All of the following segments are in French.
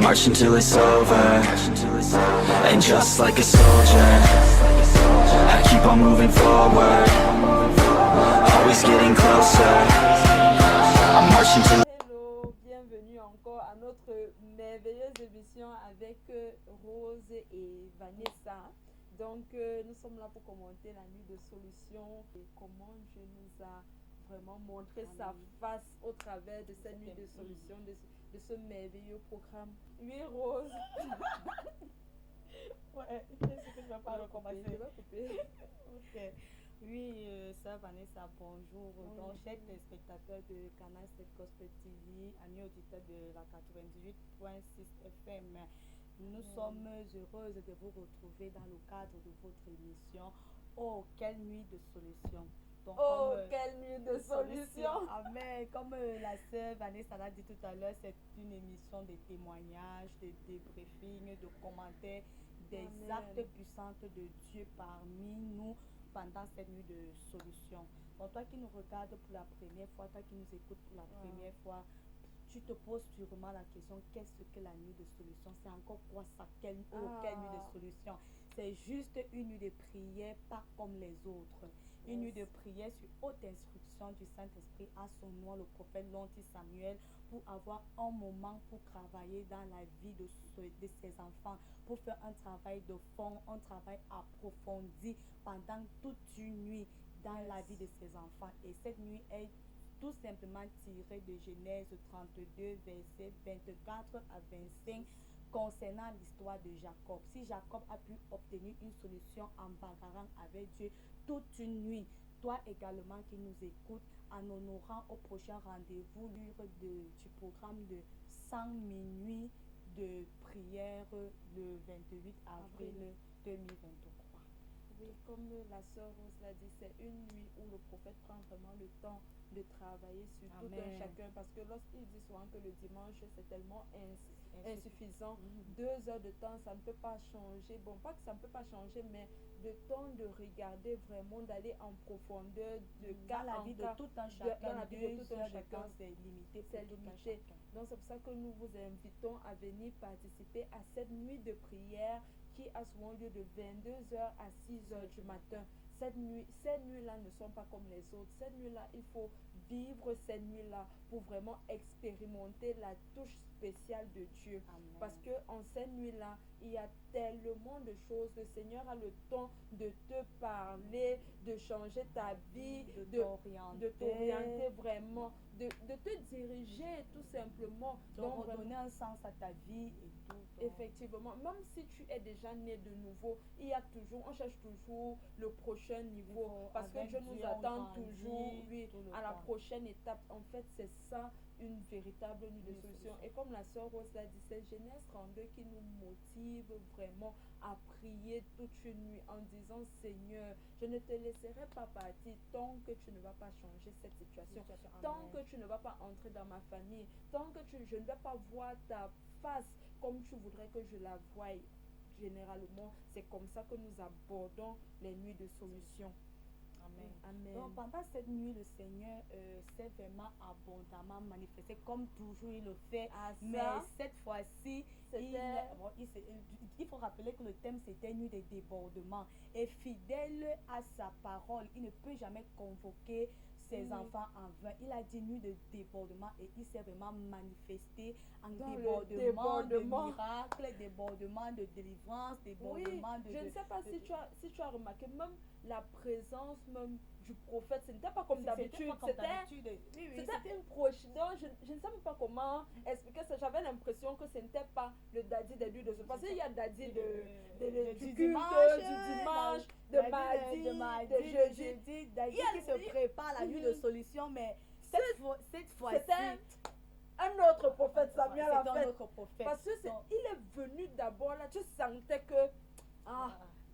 marching till it's over. And just like a soldier, I keep on moving forward, always getting closer. I'm marching till. Hello, bienvenue encore à notre merveilleuse émission avec Rose et Vanessa. Donc, nous sommes là pour commenter la nuit de solution et comment Dieu nous a vraiment montré sa face au travers de cette nuit de solution, de ce merveilleux programme. Oui, Rose. Ouais, est-ce que tu vas pas recommencer? Je vais couper. Ok. Oui, ça Vanessa, bonjour. Donc, chers téléspectateurs de Canal 7 Gospel TV, amis auditeurs de la 98.6 FM, nous sommes heureuses de vous retrouver dans le cadre de votre émission Oh, quelle nuit de solution. Donc, Oh, quelle nuit de solution. Amen. Comme la sœur Vanessa l'a dit tout à l'heure, c'est une émission de témoignages, de débriefing, de commentaires, des Amen. actes puissants de Dieu parmi nous pendant cette nuit de solution. Donc toi qui nous regardes pour la première fois, toi qui nous écoutes pour la première fois, tu te poses sûrement la question, qu'est-ce que la nuit de solution? C'est encore quoi ça? Quelle nuit de solution? C'est juste une nuit de prière, pas comme les autres. Une nuit de prière sur haute instruction du Saint-Esprit à son nom, le prophète Lonti Samuel, pour avoir un moment pour travailler dans la vie de ses enfants, pour faire un travail de fond, un travail approfondi pendant toute une nuit dans la vie de ses enfants. Et cette nuit est tout simplement tirée de Genèse 32, versets 24 à 25, concernant l'histoire de Jacob. Si Jacob a pu obtenir une solution en bagarrant avec Dieu toute une nuit, toi également qui nous écoutes, en honorant au prochain rendez-vous du programme de 100 minuit de prière le 28 avril 2023. Oui, comme la sœur Rose l'a dit, c'est une nuit où le prophète prend vraiment le temps de travailler sur tout un chacun, parce que lorsqu'il dit souvent que le dimanche c'est tellement insuffisant, 2 heures de temps ça ne peut pas changer, bon pas que ça ne peut pas changer, mais le temps de regarder vraiment, d'aller en profondeur de dans la vie de tout un chacun, c'est limité, donc c'est pour ça que nous vous invitons à venir participer à cette nuit de prière qui a souvent lieu de 22h à 6h du matin. Ces nuits-là ne sont pas comme les autres. Cette nuit-là, il faut vivre cette nuit-là pour vraiment expérimenter la touche spéciale de Dieu. Amen. Parce que en cette nuit-là, il y a tellement de choses. Le Seigneur a le temps de te parler, de changer ta vie, de t'orienter vraiment, de te diriger tout simplement. Donc redonner un sens à ta vie et tout. Effectivement, même si tu es déjà né de nouveau, on cherche toujours le prochain niveau, parce que Dieu nous attend toujours, à la prochaine étape. En fait, c'est ça une véritable nuit de solution. Et comme la sœur Rose l'a dit, c'est Genèse 32 qui nous motive vraiment à prier toute une nuit en disant: Seigneur, je ne te laisserai pas partir tant que tu ne vas pas changer cette situation, tant que tu ne vas pas entrer dans ma famille, tant que je ne vais pas voir ta face comme tu voudrais que je la voie. Généralement, c'est comme ça que nous abordons les nuits de solution. Amen. Amen. Donc pendant cette nuit, le Seigneur s'est vraiment abondamment manifesté, comme toujours il le fait. Mais cette fois-ci, il faut rappeler que le thème c'était nuit de débordement. Et fidèle à sa parole, il ne peut jamais convoquer ses enfants en vain. Il a dit nuit de débordement et il s'est vraiment manifesté en débordement de miracles, débordement de délivrance, débordement de... Je ne sais pas si tu as remarqué, même la présence même du prophète, ce n'était pas comme d'habitude. C'était une prochaine. Je ne sais même pas comment expliquer ça. J'avais l'impression que ce n'était pas le daddy des nuits de ce. Parce qu'il y a daddy du dimanche, de mardi, de jeudi. Daddy qui se prépare la nuit de solution, mais cette fois-ci. C'était un autre prophète, Samuel, en fait. Parce que il est venu d'abord là, tu sentais que.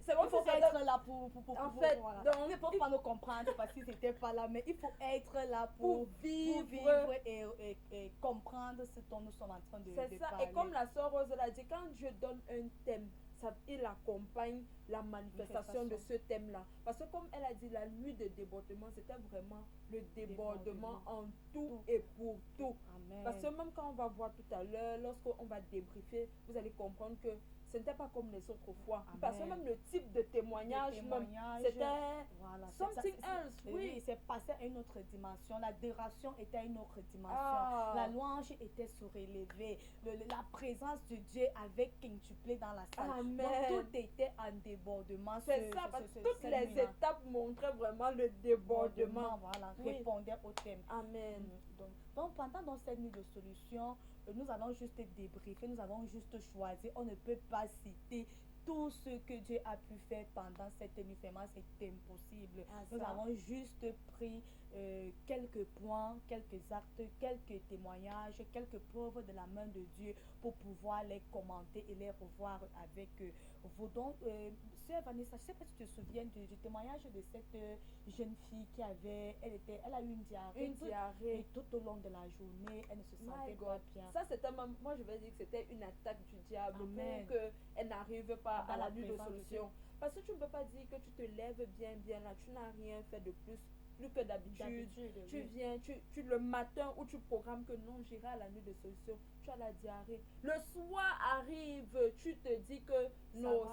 C'est bon, il faut être là pour en fait, voilà. Donc, il faut pas nous comprendre parce qu'ils n'étaient pas là, mais il faut être là pour vivre et comprendre ce dont nous sommes en train de c'est ça, parler. et comme la sœur Rose l'a dit, quand Dieu donne un thème, il accompagne la manifestation de ce thème-là. Parce que comme elle a dit, la nuit de débordement, c'était vraiment le débordement en tout et pour tout. Amen. Parce que même quand on va voir tout à l'heure, lorsqu'on va débriefer, vous allez comprendre que ce n'était pas comme les autres fois. Amen. Parce que même le type de témoignage, même, c'était voilà, something else. Oui, c'est passé à une autre dimension. L'adoration était à une autre dimension. Ah. La louange était surélevée. La présence de Dieu avait quintuplé dans la salle. Amen. Donc tout était en débordement. C'est ça, parce que toutes les étapes montraient vraiment le débordement. Voilà, Oui. répondait au thème. Amen. Donc pendant dans cette nuit de solution, nous allons juste débriefer, nous avons juste choisi. On ne peut pas citer tout ce que Dieu a pu faire pendant cette nuit. Vraiment, c'est impossible. Nous avons juste pris quelques points, quelques actes, quelques témoignages, quelques preuves de la main de Dieu pour pouvoir les commenter et les revoir avec vous. Donc, Sœur Vanessa, je ne sais pas si tu te souviens du témoignage de cette jeune fille qui avait, elle a eu une diarrhée. Et tout au long de la journée, elle ne se sentait pas bien. Ça, c'était même, moi je vais dire que c'était une attaque du diable. Amen. Pour qu'elle n'arrive pas Dans à la la nuit de présence de solution. Parce que tu ne peux pas dire que tu te lèves bien là, tu n'as rien fait de plus que d'habitude. Tu viens, tu le matin où tu programmes que non, j'irai à la nuit de solution, tu as la diarrhée. Le soir arrive, tu te dis que non,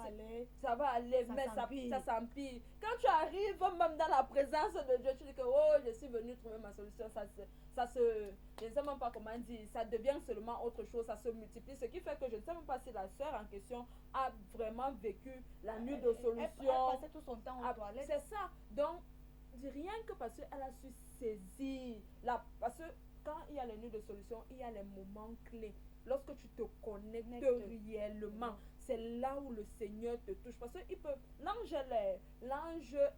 ça va aller, mais ça s'empire. Quand tu arrives même dans la présence de Dieu, tu dis que oh, je suis venu trouver ma solution, je ne sais même pas comment dire, ça devient seulement autre chose, ça se multiplie, ce qui fait que je ne sais même pas si la sœur en question a vraiment vécu la nuit de solution. Elle passait tout son temps aux toilettes. C'est ça, donc rien que parce qu'elle a su saisir, parce que quand il y a les nuits de solution, il y a les moments clés. Lorsque tu te connectes réellement, c'est là où le Seigneur te touche. Parce que l'ange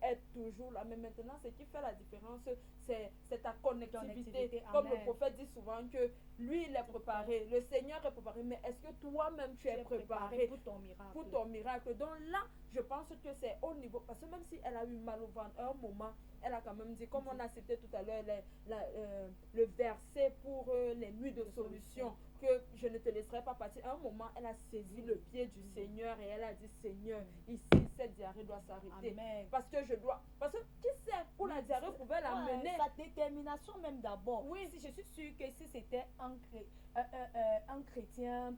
est toujours là. Mais maintenant, ce qui fait la différence, c'est ta connectivité. Comme le prophète dit souvent que lui, il est préparé. Le Seigneur est préparé. Mais est-ce que toi-même, tu es préparé pour ton miracle? Donc là, je pense que c'est au niveau. Parce que même si elle a eu mal au ventre, à un moment, elle a quand même dit, comme on a cité tout à l'heure, le verset pour les nuits de solution, que je ne te laisserai pas partir. À un moment, elle a saisi le pied du Seigneur et elle a dit, Seigneur, ici, cette diarrhée doit s'arrêter. Parce que je dois. Parce que qui sait où la diarrhée pouvait l'amener? Sa détermination même d'abord. Oui. Si je suis sûre que si c'était un chrétien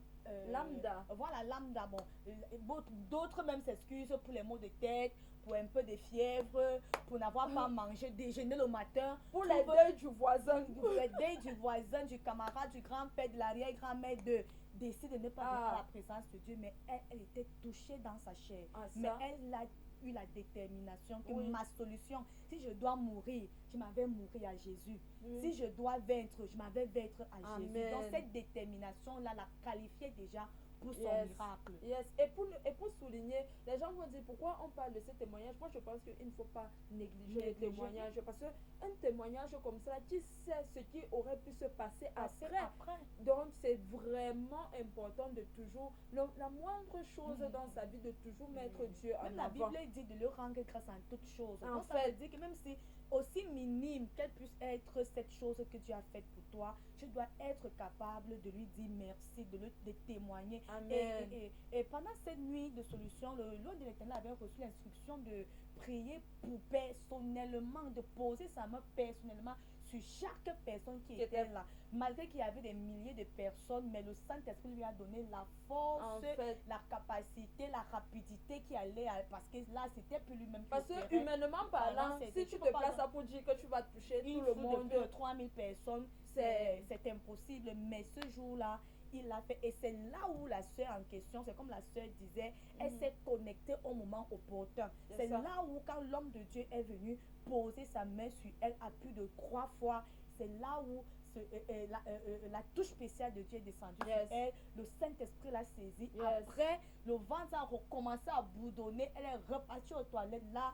lambda. Voilà, lambda. Bon, d'autres même s'excusent pour les maux de tête, pour un peu de fièvre, pour n'avoir pas mangé, déjeuner le matin. Pour les deuils du voisin. Les deuils du voisin, du camarade, du grand-père, de l'arrière-grand-mère, décide de ne pas venir à la présence de Dieu. Mais elle était touchée dans sa chair. Mais elle a eu la détermination que ma solution, si je dois mourir, je m'avais mourir à Jésus. Si je dois vaincre, je m'avais vaincre à Jésus. Donc cette détermination-là la qualifiait déjà pour son miracle. Et pour souligner, les gens vont dire pourquoi on parle de ce témoignage. Moi, je pense qu'il ne faut pas négliger les témoignages. Parce qu'un témoignage comme ça, qui sait ce qui aurait pu se passer après. Donc, c'est vraiment important de toujours, la moindre chose dans sa vie, de toujours mettre Dieu en même avant. La Bible dit de le rendre grâce en toutes choses. En ça veut dire que même si aussi minime qu'elle puisse être cette chose que Dieu a faite pour toi, tu dois être capable de lui dire merci, de témoigner. Amen. Et pendant cette nuit de solution, le Lord de l'Éternel avait reçu l'instruction de prier pour personnellement, de poser sa main personnellement sur chaque personne qui était là. Malgré qu'il y avait des milliers de personnes, mais le Saint-Esprit lui a donné la force, la capacité, la rapidité qui allait, parce que là, c'était plus lui-même. Parce que humainement parlant, si tu te places à pour dire que tu vas toucher tout le monde, de 3000 personnes, c'est impossible. Mais ce jour-là, il l'a fait. Et c'est là où la sœur en question, c'est comme la sœur disait, elle s'est connectée au moment opportun. C'est là où, quand l'homme de Dieu est venu poser sa main sur elle à plus de 3 fois, c'est là où la touche spéciale de Dieu est descendue sur elle. Le Saint-Esprit l'a saisie. Après, le ventre a recommencé à bourdonner. Elle est repartie aux toilettes. Là,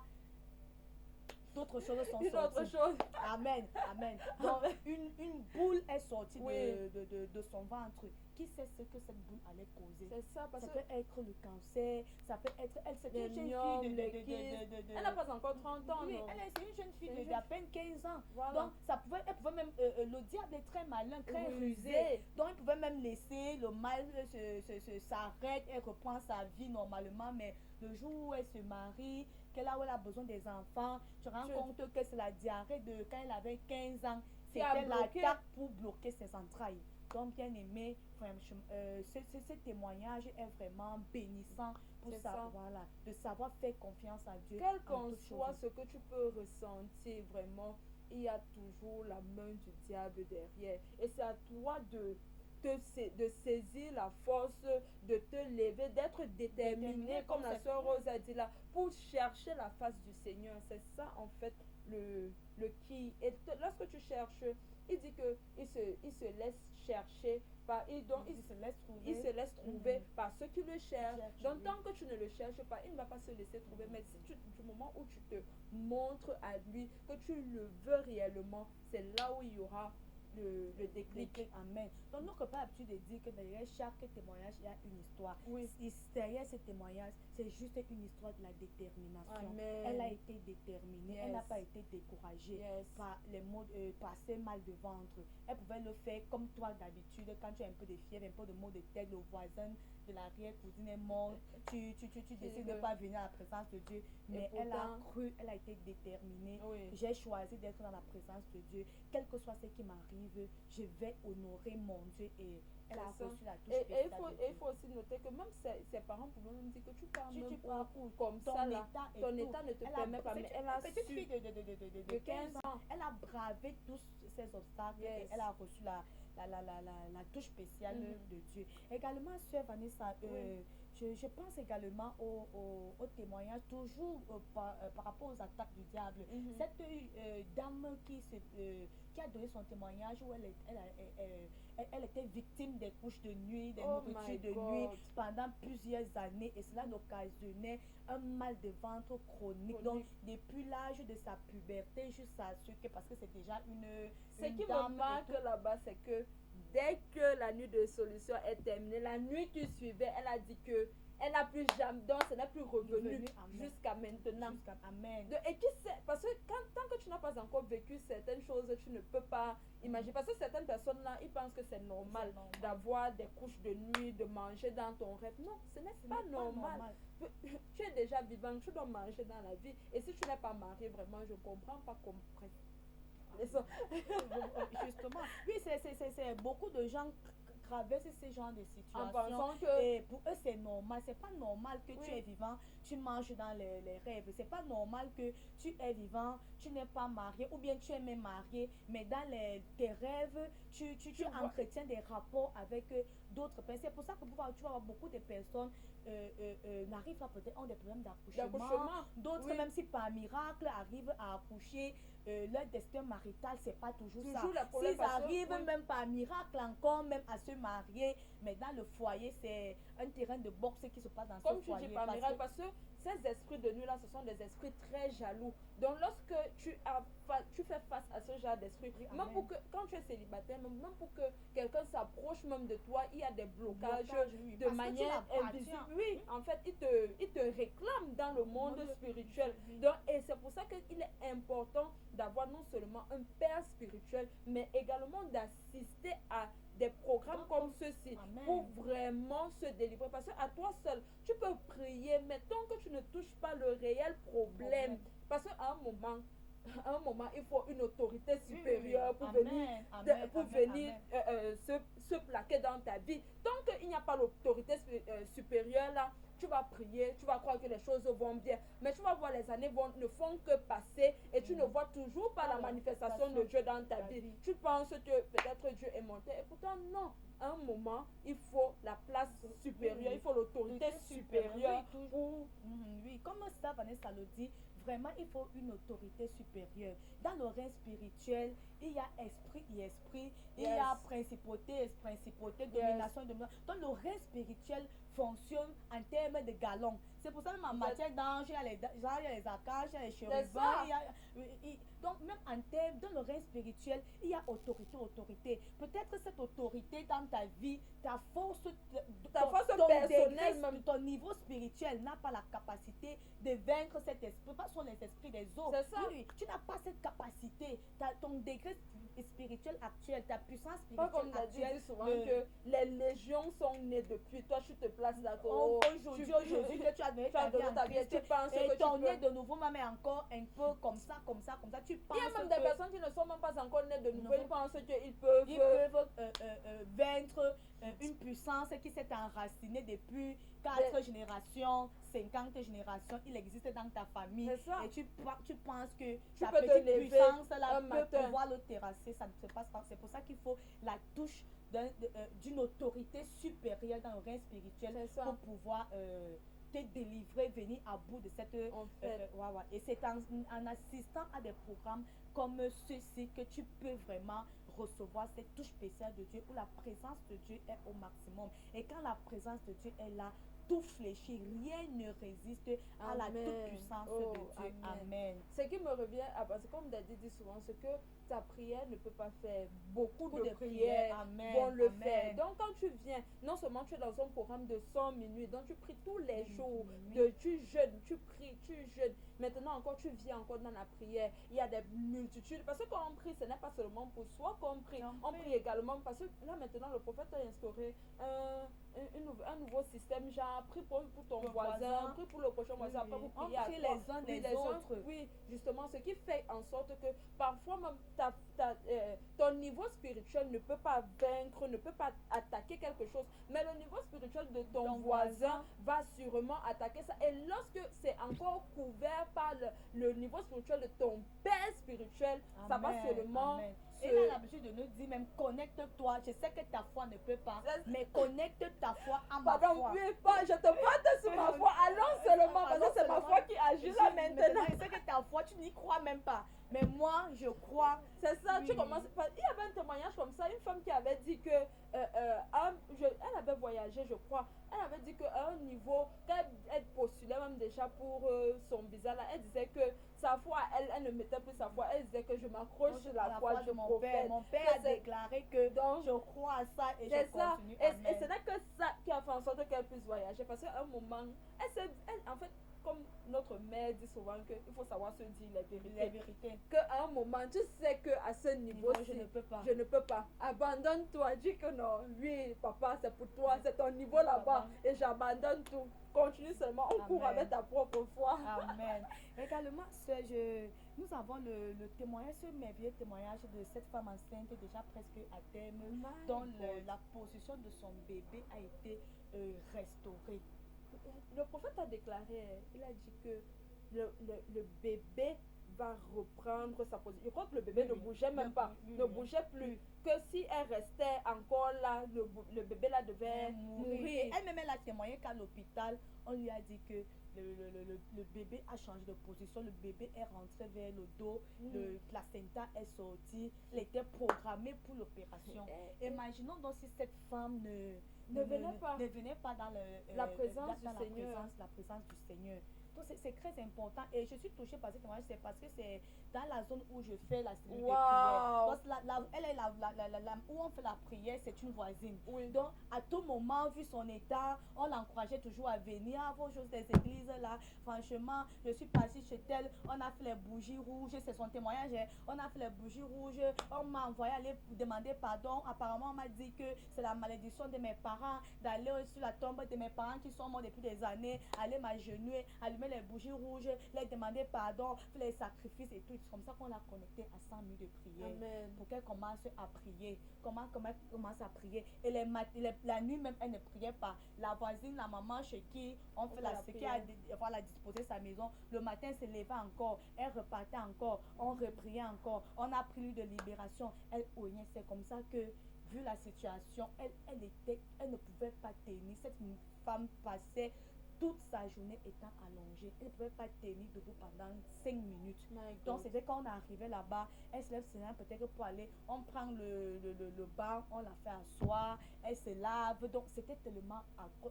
d'autres choses sont sorties. Amen. Donc, une boule est sortie de son ventre. qui sait ce que cette boule allait causer. C'est ça, parce Ça que peut être le cancer, ça peut être... Elle, c'est les une jeune myomes, fille les kystes. Elle n'a pas encore 30 ans, Oui, non? c'est une jeune fille C'est une d'à peine 15 ans. Voilà. Donc, elle pouvait même... le diable est très malin, très Rusé. rusé. Donc, il pouvait même laisser le mal s'arrête, elle reprend sa vie normalement, mais le jour où elle se marie, qu'elle a besoin des enfants, tu te rends compte que c'est la diarrhée de quand elle avait 15 ans. C'était l'attaque pour bloquer ses entrailles. Donc, bien aimé, ce témoignage est vraiment bénissant pour savoir, de savoir faire confiance à Dieu. Quel qu'en soit ce que tu peux ressentir vraiment, il y a toujours la main du diable derrière. Et c'est à toi de saisir la force, de te lever, d'être déterminé, comme la soeur Rose a dit là, pour chercher la face du Seigneur. C'est ça en fait le qui. Et lorsque tu cherches, il dit que il se laisse chercher par il se laisse trouver par ceux qui le cherchent. Donc tant que tu ne le cherches pas, il ne va pas se laisser trouver. Mais si du moment où tu te montres à lui, que tu le veux réellement, c'est là où il y aura le déclic. Amen. Donc, nous n'avons pas l'habitude de dire que derrière chaque témoignage, il y a une histoire. Oui. Derrière ce témoignage, c'est juste une histoire de la détermination. Amen. Elle a été déterminée. Yes. Elle n'a pas été découragée par les maux, par ses mal de ventre. Elle pouvait le faire comme toi d'habitude. Quand tu as un peu de fièvre, un peu de maux de tête, le voisin de l'arrière-cousine est mort, tu décides de ne pas venir à la présence de Dieu. Mais elle a cru, elle a été déterminée. Oui. J'ai choisi d'être dans la présence de Dieu. Quel que soit ce qui m'arrive, je vais honorer mon Dieu. Et elle a reçu la touche et il faut aussi noter que même ses parents pouvaient même dire que tu pars même comme ça là, ton état ne te permet pas, mais elle a su petite fille de 15 ans, elle a bravé tous ces obstacles et elle a reçu la touche spéciale de Dieu. Également, sœur Vanessa, je pense également au témoignage, toujours par rapport aux attaques du diable. Cette dame qui a donné son témoignage où elle était victime des couches de nuit, des nourritures de nuit pendant plusieurs années, et cela occasionnait un mal de ventre chronique. Donc, depuis l'âge de sa puberté jusqu'à ce que, parce que c'est déjà ce qui me marque là-bas, c'est que dès que la nuit de solution est terminée, la nuit qui suivait, elle a dit que elle n'a plus jamais, donc ce n'est plus revenu jusqu'à maintenant. Amen. Et qui sait, parce que tant que tu n'as pas encore vécu certaines choses, tu ne peux pas imaginer. Parce que certaines personnes là, ils pensent que c'est normal d'avoir des couches de nuit, de manger dans ton rêve. Non, ce n'est pas normal. Tu es déjà vivant, tu dois manger dans la vie. Et si tu n'es pas marié, vraiment, je ne comprends pas comment. Justement, oui, c'est beaucoup de gens traversent ce genre de situation en pensant que et pour eux c'est normal. C'est pas normal que tu es vivant, tu manges dans les rêves. C'est pas normal que tu es vivant, tu n'es pas marié, ou bien tu es même marié, mais dans tes rêves tu entretiens des rapports avec d'autres personnes. C'est pour ça que tu vas avoir beaucoup de personnes n'arrivent pas, peut-être ont des problèmes d'accouchement. D'autres, même si par miracle arrivent à accoucher, leur destin marital c'est pas toujours ça. S'ils arrivent même par miracle encore même à se marier, mais dans le foyer c'est un terrain de boxe qui se passe dans ce foyer. Comme tu dis par miracle, parce que ces esprits de nuit là, ce sont des esprits très jaloux. Donc lorsque tu fais face à ce genre d'esprit, même pour que quand tu es célibataire, même pour que quelqu'un s'approche même de toi, il y a des blocages de manière invisible. Oui, en fait, il te réclame dans le monde spirituel. Donc, et c'est pour ça qu'il est important d'avoir non seulement un père spirituel, mais également d'assister à des programmes comme ceux-ci pour vraiment se délivrer. Parce qu'à toi seul, tu peux prier, mais tant que tu ne touches pas le réel problème, parce qu'à un moment, il faut une autorité supérieure pour venir se plaquer dans ta vie. Tant qu'il n'y a pas l'autorité supérieure là, tu vas prier, tu vas croire que les choses vont bien, mais tu vas voir les années ne font que passer et tu ne vois toujours pas la manifestation de Dieu dans ta vie. Tu penses que peut-être Dieu est monté et pourtant non. À un moment, il faut la place supérieure, il faut l'autorité supérieure pour... Oui, comme ça, Vanessa le dit, vraiment, il faut une autorité supérieure. Dans le règne spirituel, il y a esprit et esprit, il y a Yes. principauté, domination et domination. Donc, le règne spirituel fonctionne en termes de galons. C'est pour ça que même en matière d'ange, il y a les archanges, il y a les chérubins, ça. donc même en termes, dans le règne spirituel, il y a autorité. Peut-être cette autorité dans ta vie, ta force, force ton personnelle degré, même. ton niveau spirituel n'a pas la capacité de vaincre cet esprit. Pas sont les esprits des autres. C'est ça. Oui, tu n'as pas cette capacité. Ton degré spirituel actuel, ta puissance Pas spirituelle comme on a actuelle. dit souvent que les légions sont nées depuis. Toi, tu te places là. Aujourd'hui que tu as donné tu as donné ta vie, Christ, tu penses et que ton tu nez peux. de nouveau, mais encore un peu comme ça. Tu penses Il y a même des que personnes qui ne sont même pas encore nées de nouveau. Nouveau. Ils pensent qu'ils peuvent. ils peuvent vaincre une puissance qui s'est enracinée depuis 4 générations, 50 générations. Il existe dans ta famille. C'est ça. Et tu penses que Tu ta peux te petite lever puissance là un peut matin. pouvoir le terrasser. Ça ne se passe pas. C'est pour ça qu'il faut la touche d'une autorité supérieure dans le règne spirituel C'est ça. pour pouvoir te délivrer, venir à bout de cette... En fait. Et c'est en assistant à des programmes comme ceci que tu peux vraiment recevoir cette touche spéciale de Dieu où la présence de Dieu est au maximum. Et quand la présence de Dieu est là, tout fléchit, rien ne résiste à la Amen. toute-puissance Oh, de Dieu. amen. Amen. Ce qui me revient, parce que comme Daddy dit souvent, c'est que ta prière ne peut pas faire. Beaucoup de prières Amen, vont le amen. faire. Donc quand tu viens, non seulement tu es dans un programme de 100 minutes, donc tu pries tous les jours, Oui. tu jeûnes, tu pries, tu jeûnes. Maintenant encore, tu viens encore dans la prière. Il y a des multitudes. Parce que quand on prie, ce n'est pas seulement pour soi qu'on prie. On prie également parce que là maintenant, le prophète a instauré un nouveau système. Genre, prie pour ton voisin, prie pour le prochain voisin. Après, vous On priez à prie toi. les uns Oui, des autres. Oui, justement, ce qui fait en sorte que parfois même ton niveau spirituel ne peut pas vaincre, ne peut pas attaquer quelque chose, mais le niveau spirituel de ton voisin va sûrement attaquer ça. Et lorsque c'est encore couvert par le niveau spirituel de ton père spirituel, ça va seulement... Amen. Et il a l'habitude de nous dire même connecte-toi. Je sais que ta foi ne peut pas, mais connecte ta foi à ma Pardon, foi. oui, je te porte sur ma foi. Allons seulement, parce que c'est ma foi qui agit là maintenant. Je sais que ta foi, tu n'y crois même pas. Mais moi, je crois. C'est ça, Oui. tu commences. Il y avait un témoignage comme ça, une femme qui avait dit que elle avait voyagé, je crois. Elle avait dit qu'à un niveau, quand elle postulait même déjà pour son visa là, elle disait que sa foi, elle ne mettait plus sa foi. Elle disait que je m'accroche sur la foi du mon prophète. père. Mon père a déclaré que Donc, je crois à ça et c'est je ça. continue. Et ce n'est que ça qui a fait en sorte qu'elle puisse voyager. Parce qu'à un moment, en fait, comme notre mère dit souvent qu'il faut savoir se dire les vérités. La vérité. Qu'à un moment, tu sais qu'à ce niveau, Je ne peux pas. je ne peux pas. Abandonne-toi. Dis que non, oui, papa, c'est pour toi, c'est ton niveau là-bas. Et j'abandonne tout. Continue seulement. On court Amen. avec ta propre foi. Amen. Également, nous avons le témoignage, ce merveilleux témoignage de cette femme enceinte déjà presque à terme, dont la position de son bébé a été restaurée. Le prophète a déclaré, il a dit que le bébé va reprendre sa position. Je crois que le bébé ne bougeait même pas, ne bougeait plus. Que si elle restait encore là, le bébé là devait mourir. Elle-même, elle a témoigné qu'à l'hôpital, on lui a dit que le bébé a changé de position, le bébé est rentré vers le dos, le placenta est sorti, il était programmé pour l'opération. Imaginons donc si cette femme ne venait pas dans la présence du Seigneur. La présence du Seigneur. Donc c'est très important et je suis touchée par ce témoignage, c'est parce que c'est dans la zone où je fais la cellule de prière. Donc elle est où on fait la prière, c'est une voisine. Oui. Donc à tout moment, vu son état, on l'encourageait toujours à venir à vos choses des églises là. Franchement, je suis partie chez elle, on a fait les bougies rouges, c'est son témoignage, hein. On a fait les bougies rouges, on m'a envoyé aller demander pardon. Apparemment, on m'a dit que c'est la malédiction de mes parents d'aller sur la tombe de mes parents qui sont morts depuis des années, aller m'agenouiller, allumer les bougies rouges, les demander pardon, faire les sacrifices et tout. C'est comme ça qu'on l'a connectée à 100 000 de prières. Amen. Pour qu'elle commence à prier. Comment elle commence à prier. Et la nuit même, elle ne priait pas. La voisine, la maman chez qui on fait qui a disposé sa maison, le matin, elle se levait encore. Elle repartait encore. On repriait encore. On a pris lui de libération. Elle oignait. C'est comme ça que, vu la situation, elle ne pouvait pas tenir. Cette femme passait toute sa journée étant allongée. Elle ne pouvait pas tenir debout pendant 5 minutes. My Donc God. c'était quand on arrivait là-bas, elle se lève peut-être pour aller, on prend le bain, on la fait asseoir, elle se lave. Donc c'était tellement,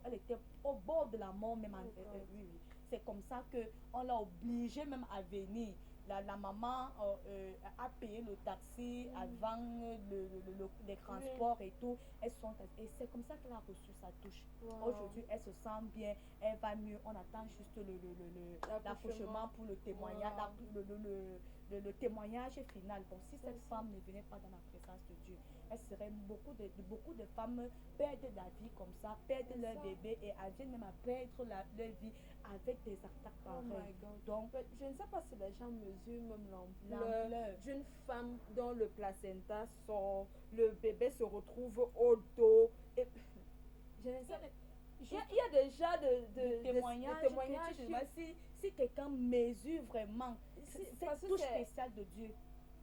elle était au bord de la mort même. God. Oui, oui. C'est comme ça que on l'a obligée même à venir. La maman a payé le taxi avant les transports et tout. Et c'est comme ça qu'elle a reçu sa touche. Wow. Aujourd'hui, elle se sent bien, elle va mieux. On attend juste l'accouchement pour le témoignage, Wow. le témoignage final. Donc, si C'est cette ça. femme ne venait pas dans la présence de Dieu, elle serait beaucoup de femmes perdent la vie comme ça, perdent C'est leur ça. bébé et elles viennent même à perdre leur vie avec des attaques Oh my pareilles. God. Donc, Je ne sais pas si les gens mesurent même l'ampleur l'ampleur. d'une femme dont le placenta sort, le bébé se retrouve au dos. Et je ne sais pas. Il y a déjà de témoignages, témoignages que tu vois, si quelqu'un mesure vraiment parce cette que touche c'est- spéciale de Dieu,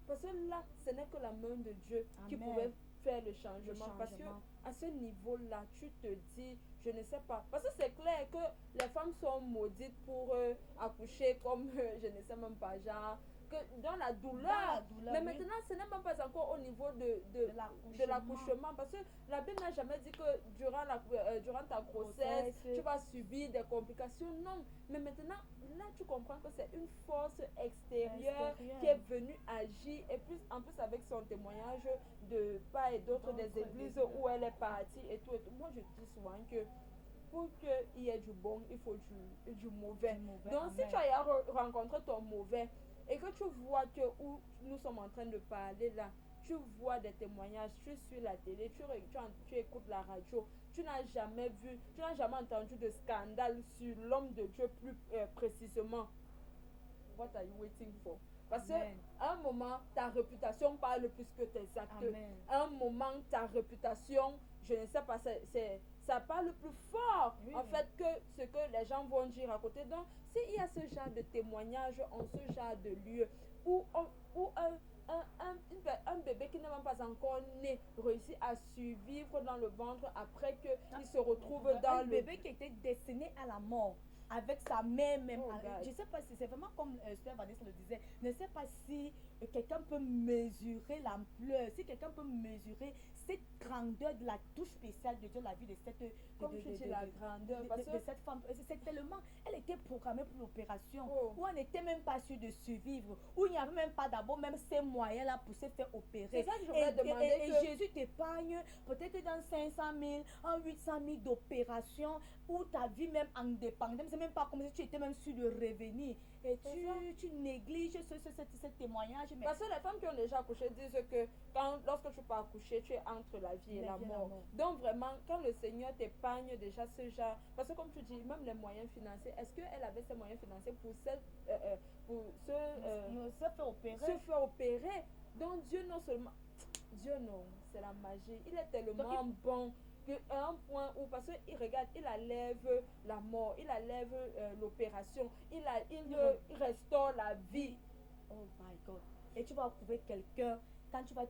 parce que là, ce n'est que la main de Dieu qui Amen. pouvait faire le changement. Le Parce que changement. à ce niveau-là, tu te dis, je ne sais pas. Parce que c'est clair que les femmes sont maudites pour accoucher comme, je ne sais même pas, genre, que dans la douleur. Dans la douleur, Mais oui. maintenant, ce n'est même pas encore au niveau de l'accouchement. Parce que la Bible n'a jamais dit que durant ta grossesse, Grossesse. tu vas subir des complications. Non. Mais maintenant, là, tu comprends que c'est une force extérieure qui est venue agir. Et plus, en plus, avec son témoignage de part et d'autre des églises où elle est partie et tout. Moi, je dis souvent que pour qu'il y ait du bon, il faut du mauvais. Donc, si amen. tu as rencontré ton mauvais et que tu vois que où nous sommes en train de parler là, tu vois des témoignages, tu suis la télé, tu écoutes la radio, tu n'as jamais vu, tu n'as jamais entendu de scandale sur l'homme de Dieu plus précisément. What are you waiting for? Parce qu'à Amen. un moment, ta réputation parle plus que tes actes. Amen. À un moment, ta réputation, je ne sais pas, ça parle plus fort Oui, en oui. fait que ce que les gens vont dire à côté. Donc, s'il y a ce genre de témoignage en ce genre de lieu où un bébé qui n'est même pas encore né réussit à survivre dans le ventre après qu'il se retrouve dans un le bébé qui était destiné à la mort avec sa mère même. Oh, God. Je sais pas si c'est vraiment comme Steph Vanessa le disait. Je ne sais pas si quelqu'un peut mesurer l'ampleur, si quelqu'un peut mesurer cette grandeur de la touche spéciale de Dieu, la vie de cette comme tu dis la grandeur parce de que cette femme. C'est tellement, elle était programmée pour l'opération, Oh. où on n'était même pas sûr de survivre, où il n'y avait même pas d'abord même ces moyens là pour se faire opérer. c'est ça que je voulais demander Et que Jésus t'épargne peut-être que dans 500 000, en 800 000 d'opérations où ta vie même en dépendait. C'est même pas comme si tu étais même sûr de revenir. Et tu négliges ce témoignage. Mais parce que les femmes qui ont déjà accouché disent que lorsque tu peux accoucher, tu es entre la vie et la mort. Donc vraiment, quand le Seigneur t'épargne déjà ce genre, parce que comme tu dis, même les moyens financiers, est-ce qu'elle avait ces moyens financiers pour se faire opérer. se faire opérer? Donc Dieu non seulement, Dieu non, c'est la magie. Il est tellement bon qu'à un point où, parce qu'il regarde, il enlève la mort, il enlève l'opération, il restaure la vie. Oh my God. Et tu vas trouver quelqu'un, quand tu vas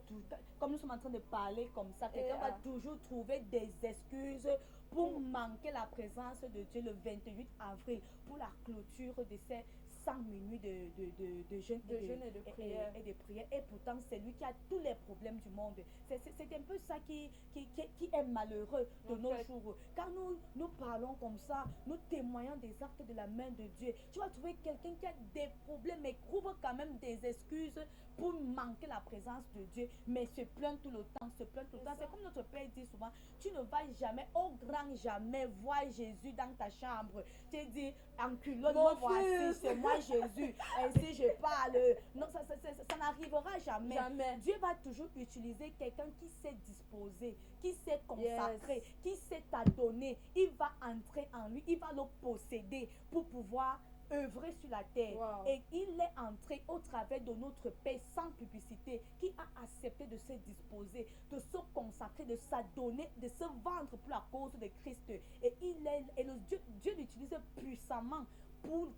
comme nous sommes en train de parler comme ça, quelqu'un va toujours trouver des excuses pour manquer la présence de Dieu le 28 avril, pour la clôture de ces 100 minutes de jeûne et de prière. et de prière. Et pourtant, c'est lui qui a tous les problèmes du monde. C'est un peu ça qui est malheureux de nos jours. Quand nous parlons comme ça, nous témoignons des actes de la main de Dieu. Tu vas trouver quelqu'un qui a des problèmes, mais trouve quand même des excuses pour manquer la présence de Dieu, mais se plaint tout le temps, se plaint tout le temps. C'est comme notre Père dit souvent, tu ne vas jamais, au grand jamais, voir Jésus dans ta chambre. Tu dis, en culotte, moi voici, c'est moi Jésus, ainsi je parle. Non, ça n'arrivera jamais. Dieu va toujours utiliser quelqu'un qui sait disposer, qui sait consacrer, qui sait t'adonner. Il va entrer en lui, il va le posséder pour pouvoir œuvrer sur la terre. Wow. Et il est entré au travers de notre Père sans publicité, qui a accepté de se disposer, de se consacrer, de s'adonner, de se vendre pour la cause de Christ. Et Dieu l'utilise puissamment pour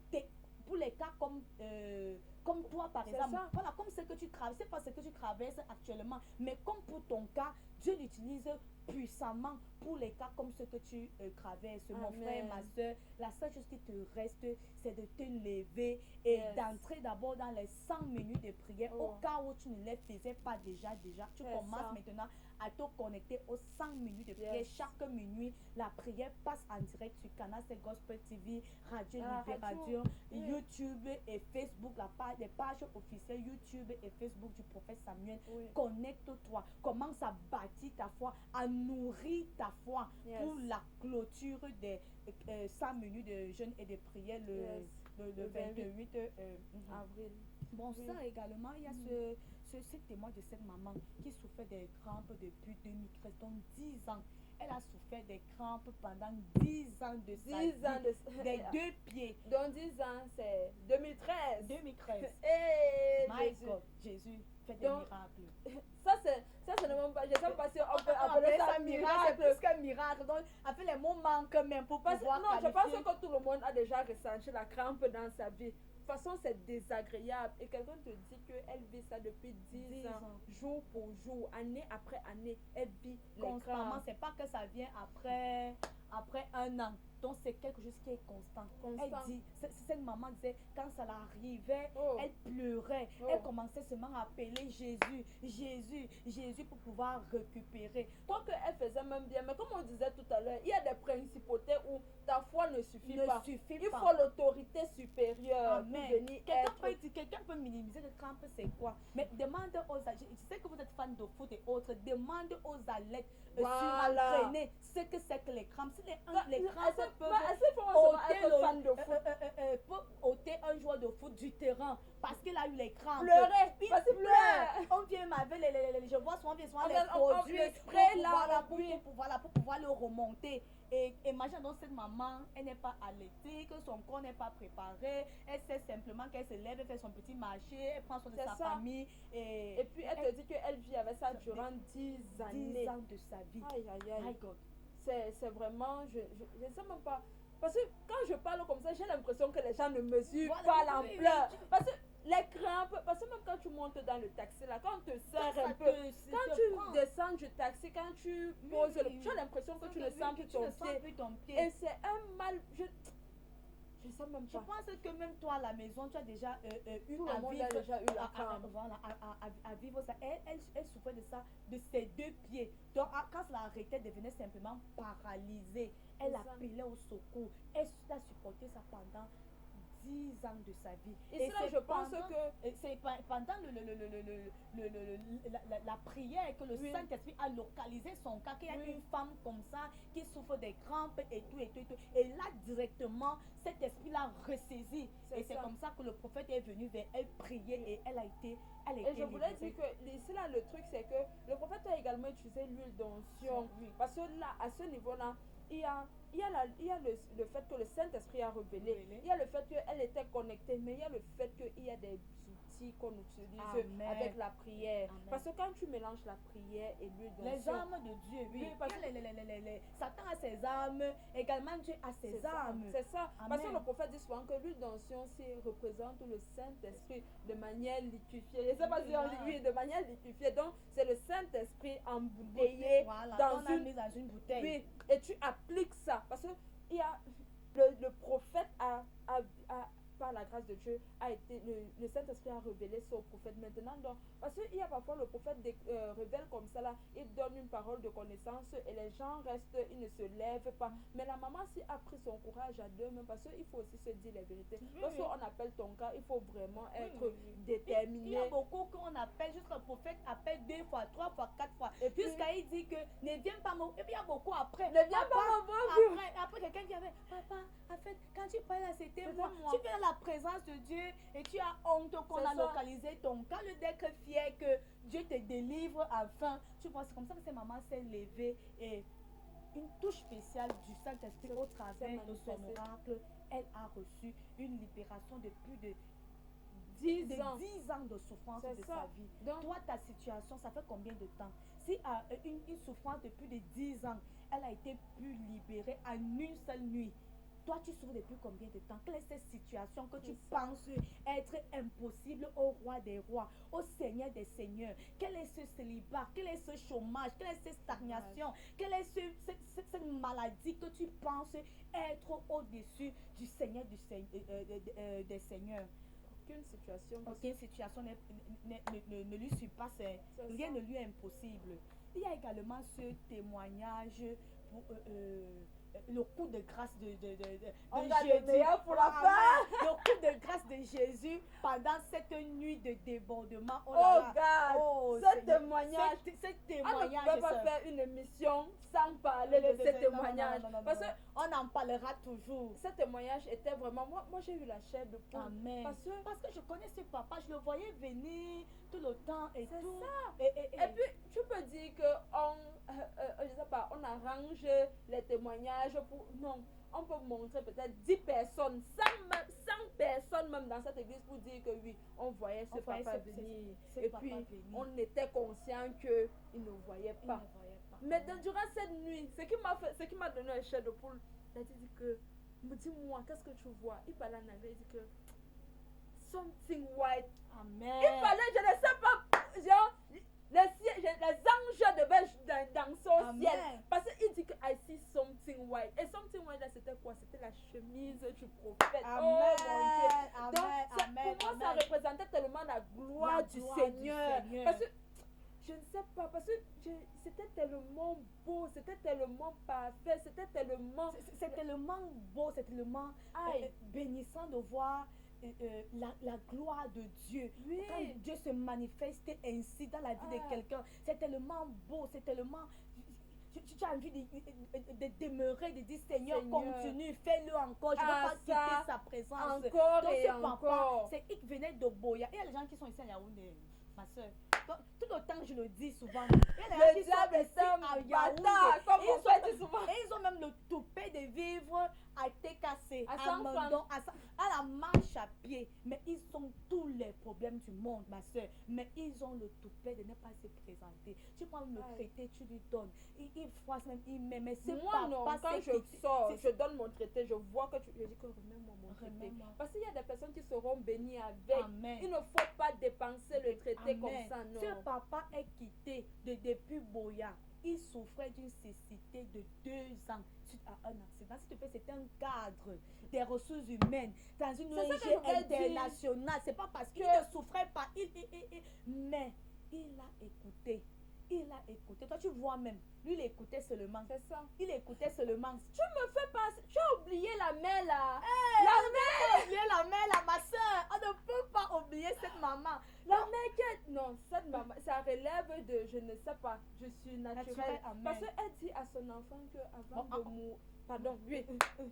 les cas comme toi par exemple. Voilà, comme ce que tu traverses, c'est pas ce que tu traverses actuellement, mais comme pour ton cas, Dieu l'utilise puissamment pour les cas comme ceux que tu traverses. Mon frère, ma soeur, la seule chose qui te reste, c'est de te lever et d'entrer d'abord dans les 100 minutes de prière. Au cas où tu ne les faisais pas déjà, tu commences maintenant à te connecter aux 100 minutes de prière. Chaque minuit, la prière passe en direct sur Canal C Gospel TV, Radio Libération, YouTube et Facebook, les pages officielles YouTube et Facebook du prophète Samuel. Connecte-toi, commence à bâtir ta foi, à nourrir ta foi pour la clôture des 100 minutes de jeûne et de prière le 28 avril. Bon, ça également, il y a ce témoin de cette maman qui souffrait des crampes depuis 2013, donc 10 ans. Elle a souffert des crampes pendant 10 ans de sa vie, des 2 pieds. Donc 10 ans, c'est 2013. 2013. Et My God, Jésus fait des miracles. Ça c'est ne même pas, je sais pas si on peut appeler ça miracle. C'est plus qu'un miracle. Donc, après les mots manquent même pour pouvoir non, je pense que tout le monde a déjà ressenti la crampe dans sa vie. De toute façon, c'est désagréable. Et quelqu'un te dit qu'elle vit ça depuis 10 ans, jour pour jour, année après année. Elle vit constamment. C'est pas que ça vient après un an. Donc, c'est quelque chose qui est constant. Elle dit, cette maman disait, quand ça l'arrivait, elle pleurait. Elle commençait seulement à appeler Jésus, Jésus, Jésus pour pouvoir récupérer. Donc, elle faisait même bien. Mais comme on disait tout à l'heure, il y a des principautés où ta foi ne suffit pas. Il faut l'autorité supérieure pour venir Quelqu'un peut minimiser le crampe, c'est quoi? Mais demande aux athlètes, je sais que vous êtes fan de foot et autres, demande aux athlètes surentraînés ce que c'est que les crampes. Si les crampes peut ôter un joueur de foot du terrain parce qu'il a eu les crampes. Pleurer, il pleure. On vient avec je vois souvent les produits pour pouvoir le remonter. Et imagine donc cette maman, elle n'est pas athlétique, son corps n'est pas préparé, elle sait simplement qu'elle se lève, elle fait son petit marché, elle prend soin de sa famille. Et puis elle te dit qu'elle vit avec ça durant 10 années. 10 ans de sa vie. Aïe, aïe, aïe. My God. C'est vraiment, je ne sais même pas. Parce que quand je parle comme ça, j'ai l'impression que les gens ne mesurent pas l'ampleur. Parce que les crampes, parce que même quand tu montes dans le taxi, là, quand on te serre un peu, quand tu descends du taxi, quand tu poses tu as l'impression que tu ne sens plus ton pied. Et c'est un mal. Je sais même pas. Je pense que même toi à la maison, tu as déjà eu Tout le monde a déjà eu la crampe. À vivre ça. Elle souffrait de ça, de ses 2 pieds. Donc quand ça l'arrêtait, elle devenait simplement paralysée. Elle appelait au secours. Elle a supporté ça pendant 10 ans de sa vie. Et cela, je pense que c'est pendant la prière que le Saint-Esprit a localisé son cas, qu'il y a une femme comme ça qui souffre des crampes et tout. Et là, directement, cet esprit l'a ressaisi. Et c'est comme ça que le prophète est venu vers elle prier et elle a été et je voulais dire que ici là, le truc, c'est que le prophète a également utilisé l'huile d'onction. Parce que là, à ce niveau-là, il y a le fait que le Saint-Esprit a révélé. Il y a le fait qu'elle était connectée, mais il y a le fait qu'il y a des outils qu'on utilise avec la prière. Amen. Parce que quand tu mélanges la prière et l'huile d'onction, les armes de Dieu, parce que Satan a ses armes, également Dieu a ses armes. C'est ça. Amen. Parce que le prophète dit souvent que l'huile d'onction représente le Saint-Esprit de manière liquéfiée. Je ne sais pas si on dit oui, de manière liquéfiée. Donc, c'est le Saint-Esprit embouteillé dans une bouteille. Oui, et tu appliques ça. Parce que il y a le prophète par la grâce de Dieu a été le Saint-Esprit a révélé son prophète maintenant. Donc, parce qu'il y a parfois le prophète révèle comme ça là, il donne une parole de connaissance et les gens restent, ils ne se lèvent pas. Mais la maman si a pris son courage à deux mains, parce qu'il faut aussi se dire les vérités. Parce qu'on appelle ton cas, il faut vraiment être déterminé. Il y a beaucoup qu'on appelle, juste le prophète appelle 2 fois, 3 fois, 4 fois. Et puis jusqu'à il dit que ne viens pas me. Et puis il y a beaucoup après. Ne viens pas me après quelqu'un qui avait papa, en fait, quand tu parles à c'était moi, tu viens dans la présence de Dieu et tu as honte qu'on a localisé ton cas, le d'être fier que Dieu te délivre enfin. Tu vois, c'est comme ça que cette maman s'est levée et une touche spéciale du Saint-Esprit au travers de son oracle, elle a reçu une libération de plus de 10 ans de souffrance de sa vie. Donc, toi, ta situation, ça fait combien de temps? Si une souffrance de plus de 10 ans, elle a été plus libérée en une seule nuit. Toi, tu souffres depuis combien de temps? Quelle est cette situation que tu C'est ça. penses être impossible au roi des rois, au Seigneur des seigneurs? Quel est ce célibat? Quel est ce chômage? Quelle est cette stagnation? Quelle est cette maladie que tu penses être au-dessus du Seigneur des seigneurs? Aucune situation. Aucune situation ne lui surpasse, rien ne lui est impossible. Il y a également ce témoignage pour le coup de grâce de On a le Jésus. meilleur pour la Amen. fin. Le coup de grâce de Jésus pendant cette nuit de débordement. Oh, là là. God, Oh, ce Seigneur. témoignage. Ce On ne témoignage, peut pas sœur. faire une émission sans parler de ce témoignage. Parce que on en parlera toujours. ce témoignage était vraiment... Moi j'ai eu la chair de poule. Amen. Parce que je connais ce papa, je le voyais venir tout le temps et c'est tout. ça. Et Et puis, tu peux dire je sais pas, on arrange les témoignages pour... Non, on peut montrer peut-être 10 personnes, 100 personnes même dans cette église pour dire que oui, on voyait ce papa venir. Et puis, on était conscient qu'il ne voyait pas. Mais durant cette nuit, ce qui m'a donné un chair de poule, il a dit que, dis-moi, qu'est-ce que tu vois? Il parlait en anglais, il dit que, something white. Amen. Il fallait, je ne sais pas, genre, les anges devaient danser au Amen. ciel. Parce qu'il dit que I see something white. Et something white là, c'était quoi? C'était la chemise du prophète. Amen. Oh mon Dieu. Amen. Donc, Amen. pour moi, ça représentait tellement la gloire, La du, gloire Seigneur. du Seigneur. Parce que, je ne sais pas, parce que c'était tellement beau, c'était tellement parfait, c'était tellement... C'est tellement beau, c'est tellement bénissant de voir la gloire de Dieu. Oui. Quand Dieu se manifeste ainsi dans la vie de quelqu'un, c'est tellement beau, c'est tellement... Tu as envie de demeurer, de dire Seigneur, continue, fais-le encore, je ne veux pas quitter sa présence. Encore donc, et ce encore. papa, c'est il venait de Boya. Il y a les gens qui sont ici à Yaoundé, ma soeur. Tout le temps, je le dis souvent. Le diable est un bâtard, comme on fait souvent. Et ils ont même le toupet de vivre à TKC, à Mandon, à la marche à pied. Mais ils ont tous les problèmes du monde, ma soeur. Mais ils ont le toupet de ne pas se présenter. Tu prends le traité, tu lui donnes. Il froisse même, il met. Mais c'est moi non, pas quand je sors, je donne mon traité, je vois que je dis que remets-moi mon traité. Parce qu'il y a des personnes qui seront bénies avec. Amen. Il ne faut pas dépenser le traité Amen. comme ça, non. Ce papa est quitté depuis Boya. Il souffrait d'une cécité de 2 ans suite à un accident. S'il te plaît, c'est un cadre des ressources humaines dans une ONG internationale. C'est pas parce qu'il ne souffrait pas. Mais il a écouté. Il a écouté. Toi, tu vois même. Lui, il écoutait seulement. C'est ça. Il écoutait seulement. Tu me fais passer. Tu as oublié la mère là. La mère, la mère là, ma soeur. On ne peut pas oublier cette maman. La mère qui... Non, cette maman, ça relève de, je ne sais pas, je suis naturelle. Parce qu'elle dit à son enfant qu'avant de mourir... Pardon, oui.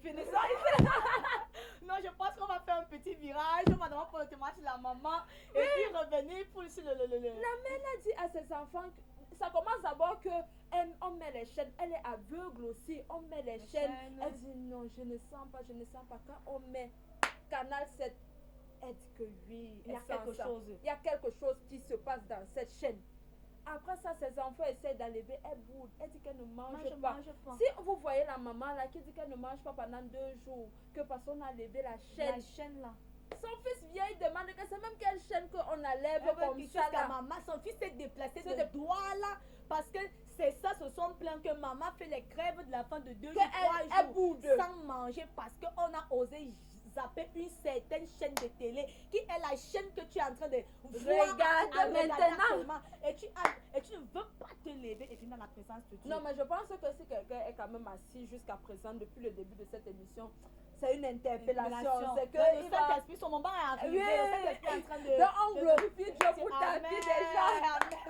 Finissons. Non, je pense qu'on va faire un petit virage. On va d'abord pour le témoignage de la maman. Et puis revenir pour sur le... La mère a dit à ses enfants... Ça commence d'abord que on met les chaînes. Elle est aveugle aussi. On met les chaînes. Elle dit non, je ne sens pas, je ne sens pas. Quand on met Canal 7, elle dit que oui, il y a quelque chose. Il y a quelque chose qui se passe dans cette chaîne. Après ça, ses enfants essaient d'enlever, elle boude, elle dit qu'elle ne mange pas. Si vous voyez la maman là qui dit qu'elle ne mange pas pendant 2 jours, que parce qu'on a levé la chaîne. La chaîne là. Son fils vient, il demande que c'est même quelle chaîne qu'on enlève comme ça là. Maman, son fils s'est déplacé de doigts là parce que c'est ça, se sont plaints que maman fait les crèves de la fin de 2 jours, 3 jours sans manger parce qu'on a osé zapper une certaine chaîne de télé qui est la chaîne que tu es en train de regarder maintenant. Et tu ne veux pas te lever et puis dans la présence de Dieu. Non, mais je pense que si quelqu'un est quand même assis jusqu'à présent depuis le début de cette émission, c'est une interpellation. C'est que le Saint-Esprit, son moment est arrivé. Oui. Le Saint-Esprit est en train de... Donc on glorifie Dieu pour ta vie déjà.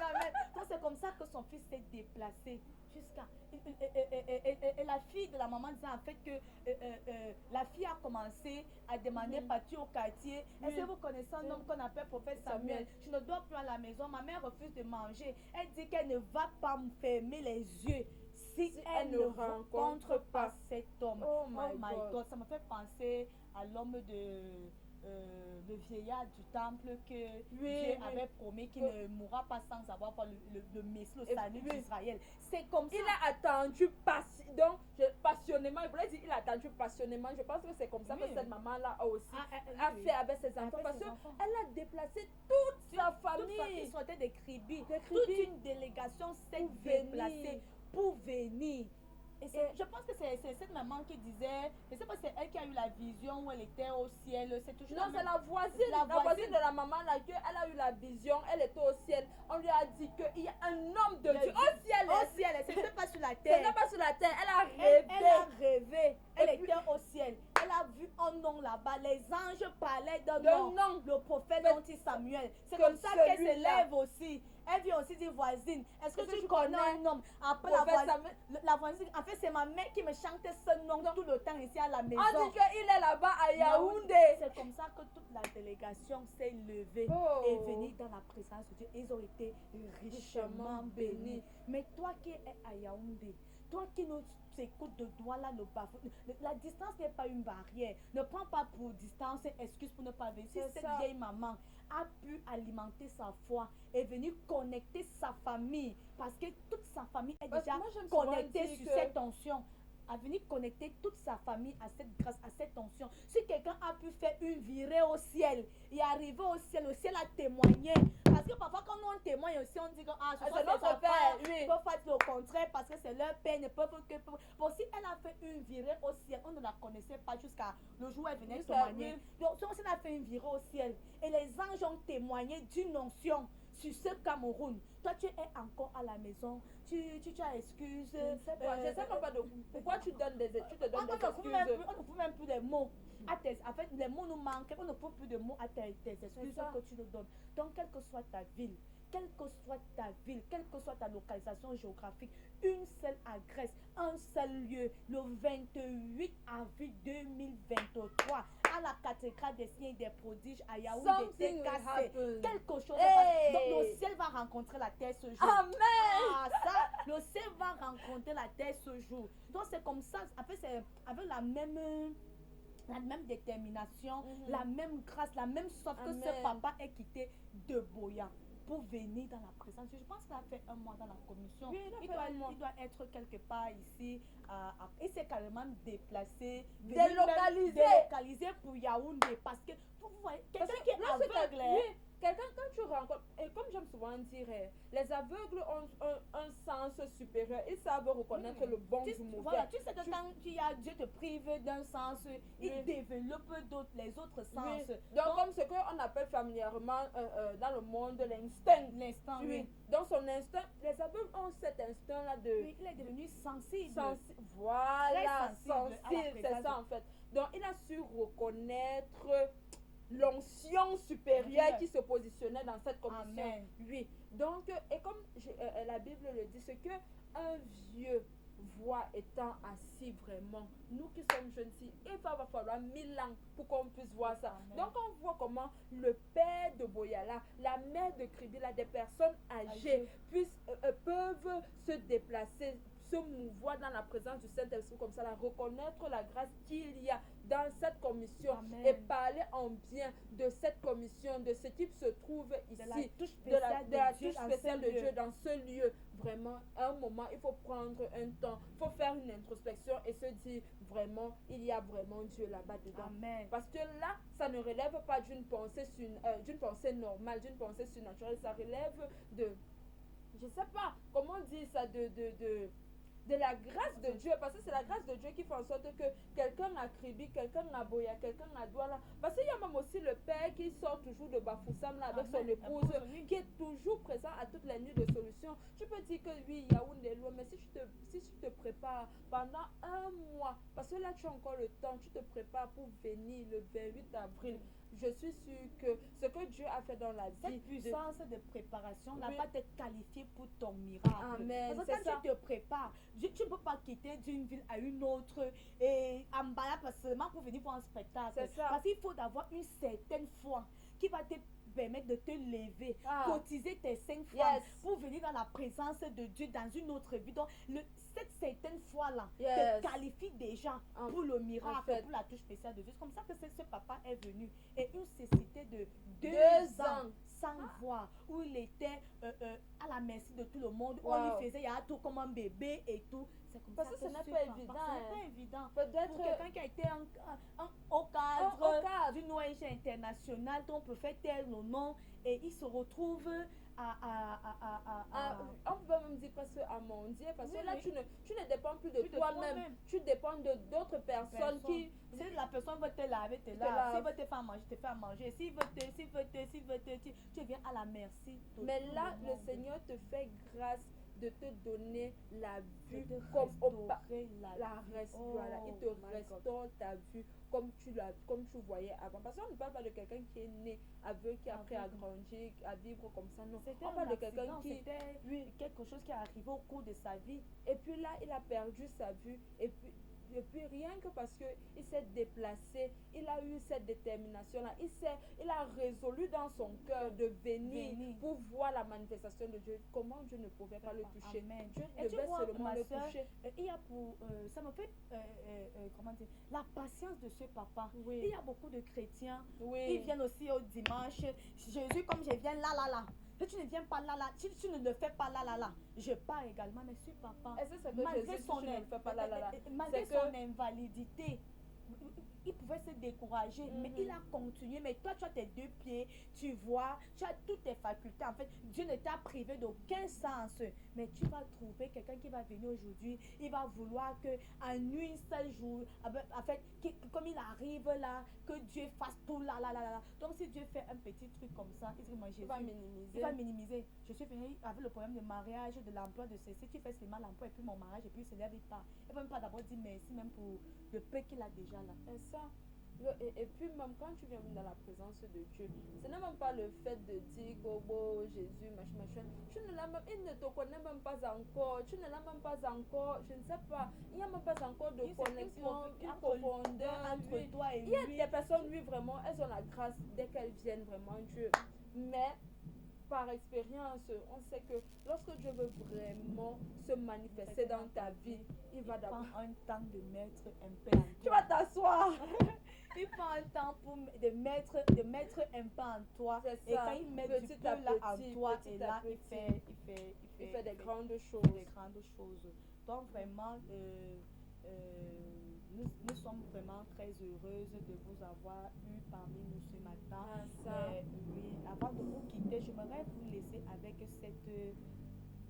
Amen. Donc c'est comme ça que son fils s'est déplacé jusqu'à... Et la fille de la maman disait en fait que la fille a commencé à demander partir au quartier. Est-ce que vous connaissez un homme qu'on appelle prophète Samuel? Je ne dors plus à la maison. Ma mère refuse de manger. Elle dit qu'elle ne va pas me fermer les yeux si elle ne rencontre pas cet homme. Oh my God. Ça me fait penser à l'homme le vieillard du temple que Oui, Dieu oui. avait promis qu'il ne mourra pas sans avoir fait le Messie, le Et salut oui. d'Israël. C'est comme ça. Il a attendu passionnément, je voulais dire il a attendu passionnément. Je pense que c'est comme ça Oui. que cette maman-là a aussi Oui, oui. fait avec ses enfants. Avec Parce ses qu'elle enfants. a déplacé toute sa Toute famille famille. sortait des cribis. Des Toute cribis. une délégation s'est Pour déplacée venir. pour venir. Et Et- je pense que c'est cette maman qui disait, je sais pas si c'est elle qui a eu la vision où elle était au ciel. C'est toujours Non, c'est la voisine, La la voisine voisine. de la maman là, elle a eu la vision, elle était au ciel. On lui a dit qu'il y a un homme de Le Dieu Dieu. au ciel. Au ciel, ce n'était pas sur la Ce terre. n'est pas sur la terre, elle a Elle rêvé. a rêvé. Elle Et puis- était au ciel. Elle a vu un nom là-bas. Les anges parlaient d'un D'un nom. nom. Le prophète Mais- anti-Samuel. C'est que comme ça qu'elle se celui-là. lève aussi. Elle vient aussi dire voisine. Est-ce que Est-ce que tu tu connais connais un homme? Après la Prophète voisine. Samuel? La voisine. En fait, c'est ma mère qui me chantait ce nom tout le temps ici à la maison. On dit qu'il est là-bas à Yaoundé. C'est comme ça que toute la délégation s'est levée Oh. et venue dans la présence de Dieu. Ils ont été richement bénis. Mais toi qui es à Yaoundé, toi qui nous écoutes de Douala, le Bafou, la distance n'est pas une barrière. Ne prends pas pour distance excuse pour ne pas venir. Si C'est cette ça. vieille maman a pu alimenter sa foi et venir connecter sa famille, parce que toute sa famille est Parce que déjà moi, j'aime souvent connectée dire sur que- cette onction, à venir connecter toute sa famille à cette grâce, à cette onction. Si quelqu'un a pu faire une virée au ciel et arriver au ciel a témoigné. Parce que parfois quand on témoigne aussi, on dit que ce sont c'est notre ses père, enfants, oui. ils peuvent faire le contraire parce que c'est leur père, ne peuvent que... Bon, si elle a fait une virée au ciel, on ne la connaissait pas jusqu'à le jour où elle venait Jusqu'à- témoigner. oui. Donc, si elle a fait une virée au ciel et les anges ont témoigné d'une onction sur ce Cameroun, toi tu es encore à la maison, tu as excuse. Je ne sais pas, je ne sais pas pourquoi tu donnes tu te donnes des On ne excuses. trouve même plus les mots. En fait, les mots nous manquent. On ne trouve plus de mots à tes excuses ça. que tu nous donnes. Donc, quelle que soit ta ville, quelle que soit ta localisation géographique, une seule adresse, un seul lieu, le 28 avril 2023, à la cathédrale des signes et des prodiges à Yaoundé, Something will TKC. happen. Quelque chose Hey! va passer. Donc, le ciel va rencontrer la terre ce jour. Amen. Ah, ça, le ciel va rencontrer la terre ce jour. Donc c'est comme ça, en fait, c'est avec la même détermination, Mhm. la même grâce, la même sorte que ce Amen. papa est quitté de Boya pour venir dans la présence. Je pense qu'il a fait un mois dans la commission. Oui, il a fait un mois. Il doit être quelque part ici. Il s'est carrément déplacé, délocalisé pour Yaoundé. Parce que vous voyez, quelqu'un Parce que qui est lorsque aveugle, oui, quelqu'un quand tu rencontres, et comme j'aime souvent dire, les aveugles ont un sens supérieur, ils savent reconnaître le bon du mauvais. Voilà, tu sais que quand Dieu te prive d'un sens, il développe les autres sens. Oui. Donc, comme ce qu'on appelle familièrement dans le monde l'instinct. L'instant, Oui. oui. Dans son instinct, les aveugles ont cet instinct-là de Oui, il est devenu sensible. Voilà, Très sensible à la sensible, c'est présence ça en fait. Donc, il a su reconnaître l'onction supérieure qui se positionnait dans cette commission. Amen. Oui. Donc, et comme la Bible le dit, ce que un vieux voit étant assis vraiment, nous qui sommes jeunes filles, il va falloir 1000 ans pour qu'on puisse voir ça. Amen. Donc, on voit comment le père de Boyala, la mère de Kribila, des personnes âgées peuvent se déplacer, se mouvoir dans la présence du Saint-Esprit comme ça, reconnaître la grâce qu'il y a dans cette commission. Amen. Et parler en bien de cette commission, de ce qui se trouve ici, De la touche de la spéciale touche de Dieu spéciale dans de ce Dieu lieu. dans ce lieu. Vraiment, à un moment, il faut prendre un temps, il faut faire une introspection et se dire vraiment, il y a vraiment Dieu là-bas dedans. Amen. Parce que là, ça ne relève pas d'une pensée, d'une pensée normale, d'une pensée surnaturelle, ça relève de, je sais pas, comment dire ça, de la grâce de Dieu, parce que c'est la grâce de Dieu qui fait en sorte que quelqu'un a Kribi, quelqu'un a Boya, quelqu'un a Douala. Parce qu'il y a même aussi le père qui sort toujours de Bafoussam là, avec son Amen. épouse, Oui. qui est toujours présent à toutes les nuits de solution. Tu peux dire que oui, Yaoundé est loin, mais si tu te prépares pendant un mois, parce que là tu as encore le temps, tu te prépares pour venir le 28 avril. Je suis sûre que ce que Dieu a fait dans la vie, Cette puissance de préparation n'a Oui. pas été qualifiée pour ton miracle. Amen, Parce c'est que ça. quand tu te prépares, tu ne peux pas quitter d'une ville à une autre et en balade seulement pour venir voir un spectacle. C'est ça. Parce qu'il faut avoir une certaine foi qui va te permettre de te lever, Ah. cotiser tes 5 francs Yes. pour venir dans la présence de Dieu dans une autre vie. Donc, cette certaine foi-là Yes. te qualifie déjà En- pour le miracle, en fait. pour la touche spéciale de Dieu. C'est comme ça que ce papa est venu. Et une cécité de 2 2 ans ans. sans voix, où il était à la merci de tout le monde. On Wow. lui faisait tout comme un bébé et tout. C'est comme Parce ça que ce n'est ce pas papa- évident, Ce n'est hein. pas évident. Peut-être. Pour quelqu'un qui a été au Au cadre cadre. d'une ONG internationale dont on peut faire taire le nom et il se retrouve On peut même dire presque amondier parce que Oui, là oui. tu ne dépends plus de Plus de toi-même, toi-même. tu dépends de d'autres personnes qui Si la personne veut te laver, te Te lave. lave. S'il veut te faire à manger, te fait à manger. S'il veut te, tu viens à la merci de mais tout là le le monde. Seigneur te fait grâce de te donner la De vue te comme restaurer la vie. reste, Oh voilà, il te my God. restaure ta vue comme tu voyais avant. Parce qu'on ne parle pas de quelqu'un qui est né aveugle, qui a appris à Aveugle. grandir, à vivre comme ça. Non, C'était on parle de un quelqu'un accident, qui c'était quelque chose qui est arrivé au cours de sa vie. et puis là il a perdu sa vue et puis rien que parce que il s'est déplacé, il a eu cette détermination là, il a résolu dans son cœur de venir Venir. pour voir la manifestation de Dieu. Comment Dieu ne pouvait pas le toucher? Amen. Dieu Et tu devait vois, seulement ma le soeur, toucher. il y a ça me fait, comment dire, la patience de ce papa. Oui. Il y a beaucoup de chrétiens, Oui. ils viennent aussi au dimanche. Jésus, comme je viens là. Si tu ne viens pas là, si tu ne le fais pas là, je pars également. Mais ce papa, Et c'est ce que malgré Jésus, son, tu ne le fais pas là. malgré C'est son que- invalidité, il pouvait se décourager, mais Mhm. il a continué. Mais toi, tu as tes 2 pieds, tu vois, tu as toutes tes facultés. En fait, Dieu ne t'a privé d'aucun sens. Mais tu vas trouver quelqu'un qui va venir aujourd'hui, il va vouloir que en une seule jour, en fait, comme il arrive là, que Dieu fasse tout là. Donc, si Dieu fait un petit truc comme ça, il dit, moi, Jésus, Il va minimiser. il va minimiser. Je suis venue avec le problème de mariage, de l'emploi, de ceci. Tu fais seulement l'emploi et puis mon mariage, et puis il se lève, il part. Il ne va même pas d'abord dire merci, même pour le peu qu'il a déjà là. Et ça. Et puis même quand tu viens dans la présence de Dieu, ce n'est même pas le fait de dire que oh, Jésus, machin. Tu ne l'as même, il ne te connaît même pas encore. Tu ne l'as même pas encore. Je ne sais pas. Il n'y a même pas encore de Il y a connexion, une une profondeur entre lui. toi et Il y a lui. des personnes, lui, vraiment, elles ont la grâce dès qu'elles viennent vraiment Dieu. Mais par expérience, on sait que lorsque Dieu veut vraiment se manifester dans ta vie, il va d'abord. prend un temps de mettre un peu en Tu toi. vas t'asseoir. Il prend un temps de mettre un peu en toi. C'est Et ça. quand il met du Petit peu à là en petit, toi, petit et à là, il petit. fait des grandes des choses. grandes choses. Donc vraiment, nous sommes vraiment très heureuses de vous avoir eu parmi nous ce matin. Ah, ça. Oui, avant de vous quitter, j'aimerais vous laisser avec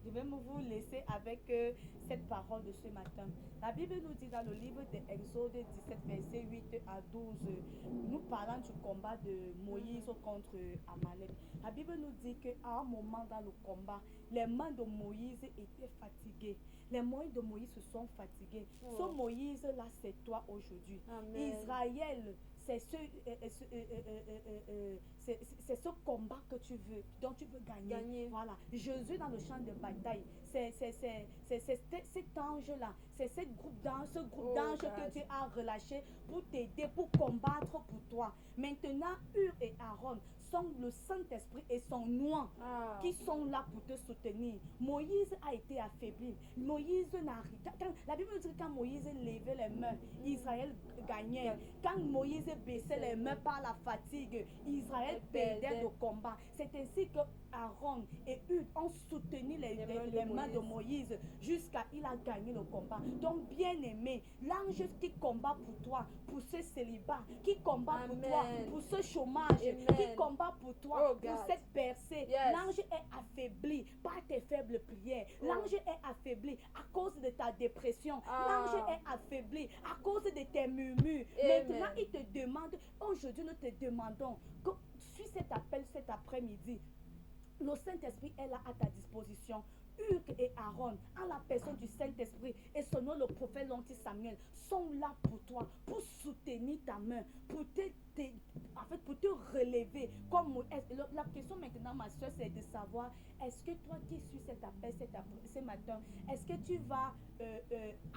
je vais vous laisser avec cette parole de ce matin. La Bible nous dit dans le livre d'Exode 17, verset 8 à 12, nous parlons du combat de Moïse contre Amalek. La Bible nous dit qu'à un moment dans le combat, les mains de Moïse étaient fatiguées. Les mains de Moïse se sont fatiguées. Oh. Ce Moïse-là, c'est toi aujourd'hui. Amen. Israël, c'est ce combat que tu veux, dont tu veux gagner. Voilà. Jésus dans le champ de bataille, c'est cet ange-là, c'est ce groupe d'anges que God. Dieu a relâché pour t'aider, pour combattre pour toi. Maintenant, Hur et Aaron sont le Saint-Esprit et son nom Ah. qui sont là pour te soutenir. Moïse a été affaibli. Moïse n'arrive. La Bible dit que quand Moïse levait les mains, Israël gagnait. Quand Moïse baissait les mains par la fatigue, Israël perdait le combat. C'est ainsi que Aaron et Hud ont soutenu les mains de Moïse jusqu'à il a gagné le combat. Donc, bien aimé, l'ange qui combat pour toi, pour ce célibat, qui combat pour Amen. toi, pour ce chômage, Amen. qui combat pour toi, Oh, pour God. cette percée. Yes. L'ange est affaibli par tes faibles prières. Oh. L'ange est affaibli à cause de ta dépression. Ah. L'ange est affaibli à cause de tes murmures. Amen. Maintenant, il te demande, aujourd'hui, nous te demandons, que, suis cet appel cet après-midi. Le Saint-Esprit est là à ta disposition. Hugues et Aaron, en la personne du Saint-Esprit et son nom, le prophète l'anti Samuel, sont là pour toi, pour soutenir ta main, pour en fait, pour te relever. Comme la question maintenant, ma soeur, c'est de savoir, est-ce que toi qui suis cet appel ce matin, est-ce que tu vas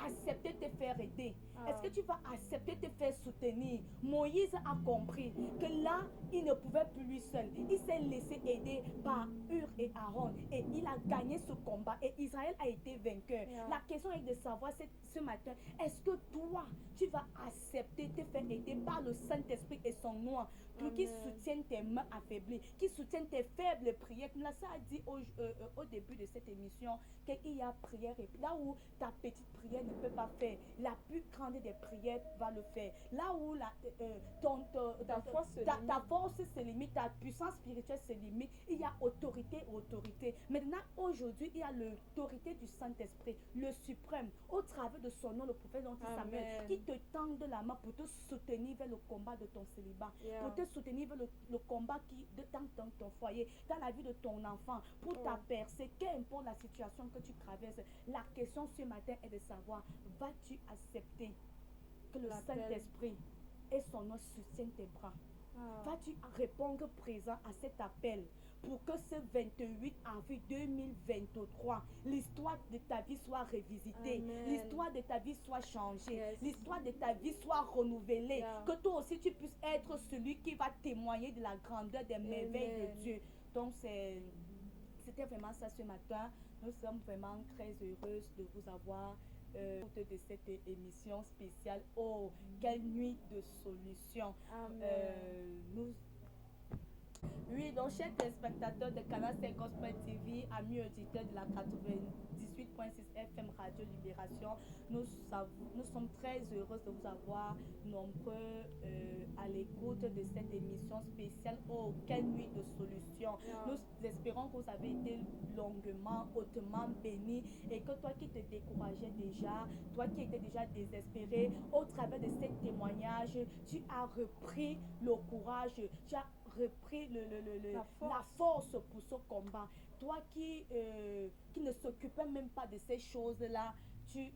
accepter de te faire aider? Est-ce que tu vas accepter de te faire soutenir? Moïse a compris que là, il ne pouvait plus lui seul. Il s'est laissé aider par Hur et Aaron et il a gagné ce combat et Israël a été vainqueur. La question est de savoir ce matin, est-ce que toi, tu vas accepter de te faire aider par le Saint-Esprit et son nom pour qu'il soutienne tes mains affaiblies, qu'il soutienne tes faibles prières. Comme ça a dit au début de cette émission qu'il y a prière et là où ta petite prière ne peut pas faire, la plus grande des prières va le faire. Là où ta force se limite, ta puissance spirituelle se limite, il y a autorité. Maintenant, aujourd'hui, il y a l'autorité du Saint-Esprit, le suprême, au travers de son nom, le prophète Samuel, qui te tend de la main pour te soutenir vers le combat de ton célibat, pour te soutenir vers le combat dans ton foyer, dans la vie de ton enfant, pour ta percée, qu'importe la situation que tu traverses. La question ce matin est de savoir, vas-tu accepter que le Saint-Esprit et son nom soutiennent tes bras? Vas-tu répondre présent à cet appel pour que ce 28 avril 2023, l'histoire de ta vie soit revisitée, l'histoire de ta vie soit changée, l'histoire de ta vie soit renouvelée, que toi aussi tu puisses être celui qui va témoigner de la grandeur des merveilles de Dieu. Donc c'était vraiment ça ce matin. Nous sommes vraiment très heureuses de vous avoir de cette émission spéciale. Oh, quelle nuit de solutions. Oui, donc chers téléspectateurs de Canal 5 Gospel TV, amis auditeurs de la 98.6 FM Radio Libération, nous sommes très heureux de vous avoir nombreux à l'écoute de cette émission spéciale. Oh, quelle nuit de solutions. Nous espérons que vous avez été longuement, hautement bénis et que toi qui te décourageais déjà, toi qui étais déjà désespéré, au travers de ces témoignages, tu as repris le courage, tu as repris la force pour ce combat. Toi qui ne s'occupais même pas de ces choses-là, tu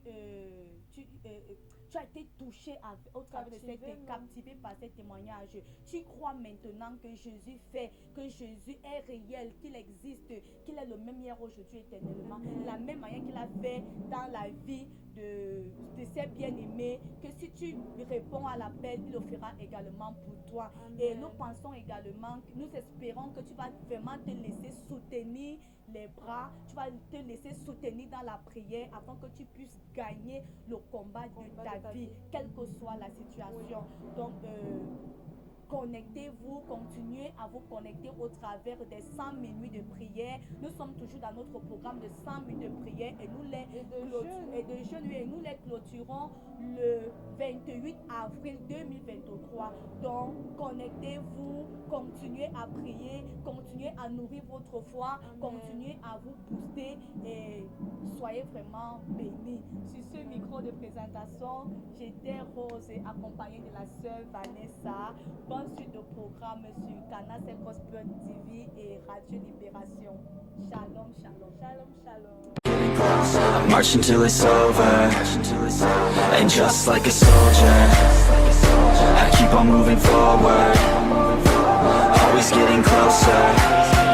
as été touché au travers de cette captivé par ces témoignages. Tu crois maintenant que Jésus fait, que Jésus est réel, qu'il existe, qu'il est le même hier, aujourd'hui, éternellement. La même manière qu'il a fait dans la vie de ses bien-aimés, que si tu réponds à l'appel, il le fera également pour toi. Et nous pensons également, nous espérons que tu vas vraiment te laisser soutenir les bras, tu vas te laisser soutenir dans la prière afin que tu puisses gagner le combat de ta vie, quelle que soit la situation. Donc, connectez-vous, continuez à vous connecter au travers des 100 minutes de prière. Nous sommes toujours dans notre programme de 100 minutes de prière et nous les clôturons le 28 avril 2023. Donc, connectez-vous, continuez à prier, continuez à nourrir votre foi, continuez à vous booster et soyez vraiment bénis. Sur ce micro de présentation, j'étais Rose accompagnée de la sœur Vanessa. Bonne suite de programme sur Canal 5 Gospel TV et Radio Libération. Shalom, shalom, shalom, shalom. I'm marching till it's over, and just like a soldier, I keep on moving forward, always getting closer.